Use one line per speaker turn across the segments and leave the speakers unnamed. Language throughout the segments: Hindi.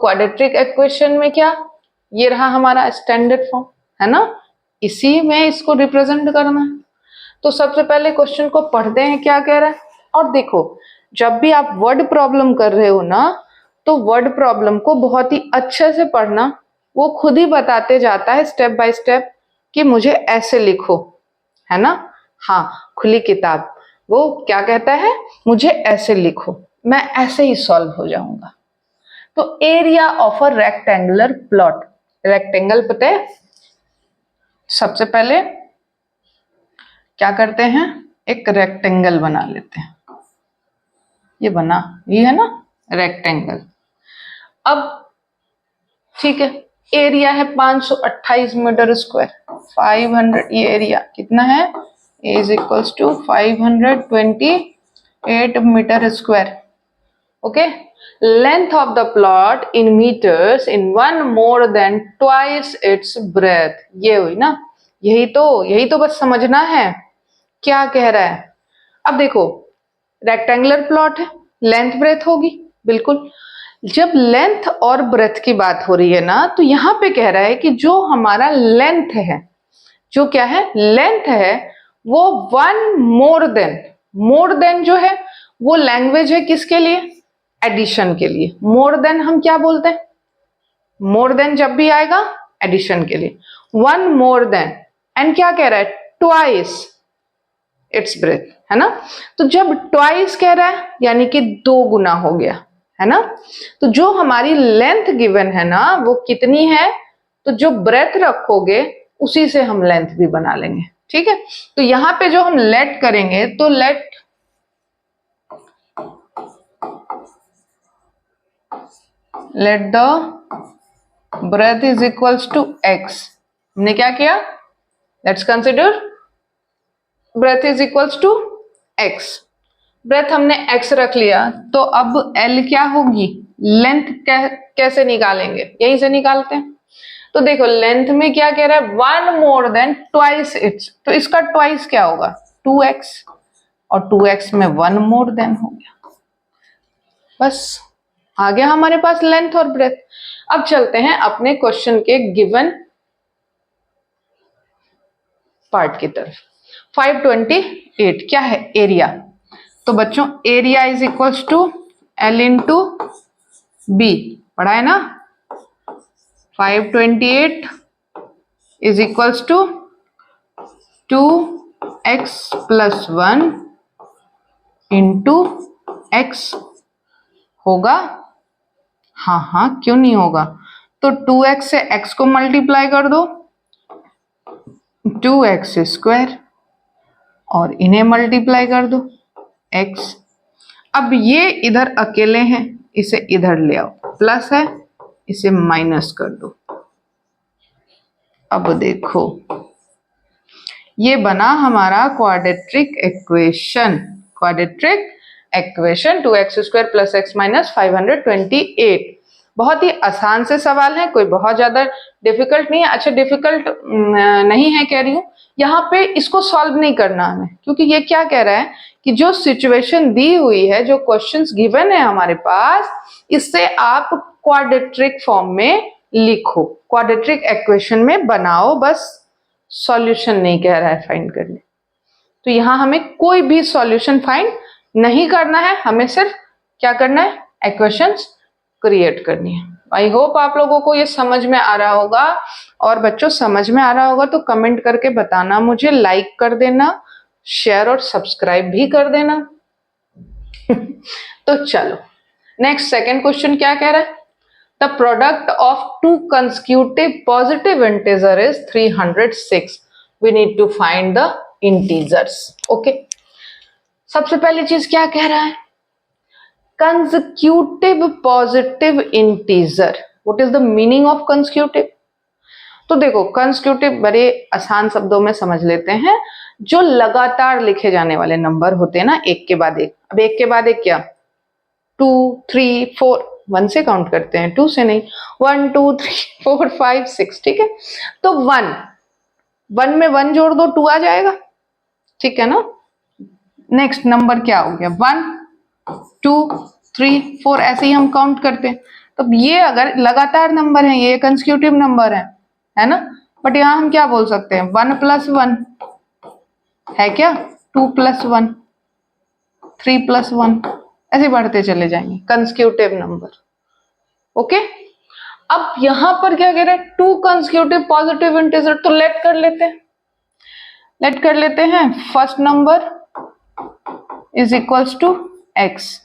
क्वाड्रेटिक इक्वेशन में क्या, ये रहा हमारा स्टैंडर्ड फॉर्म, है ना, इसी में इसको रिप्रेजेंट करना है। तो सबसे पहले क्वेश्चन को पढ़ते हैं क्या कह रहा है। और देखो, जब भी आप वर्ड प्रॉब्लम कर रहे हो ना, तो वर्ड प्रॉब्लम को बहुत ही अच्छे से पढ़ना, वो खुद ही बताते जाता है स्टेप बाय स्टेप कि मुझे ऐसे लिखो, है ना। हाँ, खुली किताब, वो क्या कहता है, मुझे ऐसे लिखो, मैं ऐसे ही सॉल्व हो जाऊंगा। तो area of a rectangular plot, rectangle पता है, सबसे पहले क्या करते हैं, एक रेक्टेंगल बना लेते हैं, ये बना, ये है ना रेक्टेंगल। अब ठीक है, एरिया है 528 मीटर स्क्वायर, 500, ये एरिया कितना है, is equals to 528 metre square. Okay, length of the plot in metres in 1 more than twice its breadth, ये हुई ना, यही तो बस समझना है क्या कह रहा है। अब देखो, रेक्टेंगुलर प्लॉट है, लेंथ ब्रेथ होगी, बिल्कुल। जब लेंथ और ब्रेथ की बात हो रही है ना, तो यहां पे कह रहा है कि जो हमारा लेंथ है, जो क्या है, लेंथ है, वो 1 more than जो है वो लैंग्वेज है किसके लिए, एडिशन के लिए। मोर देन हम क्या बोलते हैं, मोर देन जब भी आएगा एडिशन के लिए। 1 more than, एंड क्या कह रहा है, ट्वाइस इट्स ब्रेथ, है ना। तो जब ट्वाइस कह रहा है यानी कि 2 गुना हो गया, है ना। तो जो हमारी लेंथ गिवन है ना, वो कितनी है, तो जो ब्रेथ रखोगे उसी से हम लेंथ भी बना लेंगे, ठीक है। तो यहां पे जो हम लेट करेंगे, तो let the breadth is equals to x। हमने क्या किया, let's consider breadth is equals to x, breadth हमने x रख लिया, तो अब L क्या होगी, लेंथ कैसे निकालेंगे, यहीं से निकालते हैं। तो देखो, लेंथ में क्या कह रहा है, 1 more than twice its, तो इसका ट्वाइस क्या होगा, 2x, और 2x में 1 more than हो गया, बस आ गया हमारे पास लेंथ और ब्रेथ। अब चलते हैं अपने क्वेश्चन के गिवन पार्ट की तरफ। 528 क्या है, एरिया। तो बच्चों, area is equals to L into B, पढ़ा है ना। 528 is equals to 2x plus 1 into x होगा, हाँ, क्यों नहीं होगा। तो 2x से x को मल्टीप्लाई कर दो, 2x स्क्वायर, और इन्हें मल्टीप्लाई कर दो x। अब ये इधर अकेले हैं, इसे इधर ले आओ, प्लस है, इसे माइनस कर दो। अब देखो, ये बना हमारा quadratic equation, 2x square plus x minus 528। बहुत ही आसान से सवाल है, कोई बहुत ज्यादा डिफिकल्ट नहीं है। अच्छा, डिफिकल्ट नहीं है कह रही हूँ, यहाँ पे इसको सॉल्व नहीं करना हमें, क्योंकि ये क्या कह रहा है कि जो सिचुएशन दी हुई है, जो क्वेश्चंस गिवन है हमारे पास, इससे आप क्वाड्रेटिक फॉर्म में लिखो, क्वाड्रेटिक इक्वेशन में बनाओ, बस सॉल्यूशन नहीं कह रहा है फाइंड करने। तो यहाँ हमें कोई भी सॉल्यूशन फाइंड नहीं करना है, हमें सिर्फ क्या करना है, इक्वेशंस क्रिएट करनी है। आई होप आप लोगों को ये समझ में आ रहा होगा। और बच्चों, समझ में आ रहा होगा तो कमेंट करके बताना मुझे, लाइक कर देना, शेयर और सब्सक्राइब भी कर देना। तो चलो, नेक्स्ट सेकंड क्वेश्चन क्या कह रहा है, the product of 2 consecutive positive integer is 306, we need to find the integers. Okay, सबसे पहली चीज क्या कह रहा है, consecutive positive integer. What is the meaning of consecutive? तो देखो, consecutive बड़े आसान शब्दों में समझ लेते हैं, जो लगातार लिखे जाने वाले नंबर होते हैं ना, एक के बाद एक। अब एक के बाद एक क्या, 2 3 4, 1 से काउंट करते हैं, 2 से नहीं, 1 2 3 4 5 6, ठीक है। तो 1 में 1 जोड़ दो, 2 आ जाएगा, ठीक है ना। नेक्स्ट नंबर क्या हो गया, 1 2 3 4, ऐसे ही हम काउंट करते हैं। तो ये अगर लगातार नंबर है, ये कंसेक्यूटिव नंबर है ना, बट यहाँ हम क्या बोल सकते हैं, 1 + 1 है क्या, 2 + 1, 3 + 1, ऐसे बढ़ते चले जाएंगे कंसेक्यूटिव नंबर। ओके, अब यहां पर क्या कह रहे हैं, 2 कंसेक्यूटिव पॉजिटिव इंटीजर, तो लेट कर लेते हैं first number is equals to x।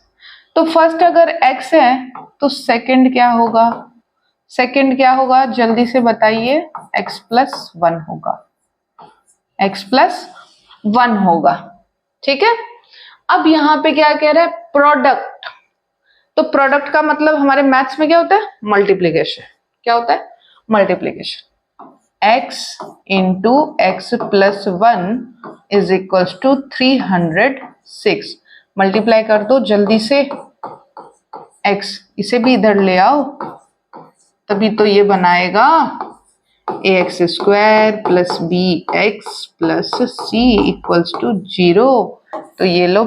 तो फर्स्ट अगर x है तो सेकंड क्या होगा, जल्दी से बताइए, x + 1 होगा, x + 1 होगा। ठीक है, अब यहां पे क्या कह रहा है, प्रोडक्ट। तो प्रोडक्ट का मतलब हमारे मैथ्स में क्या होता है, मल्टीप्लीकेशन। क्या होता है, multiplication. x into x + 1 is equals to 306। Multiply कर दो जल्दी से, x इसे भी इधर ले आओ, तभी तो ये बनाएगा ax² + bx + c = 0। तो ये लो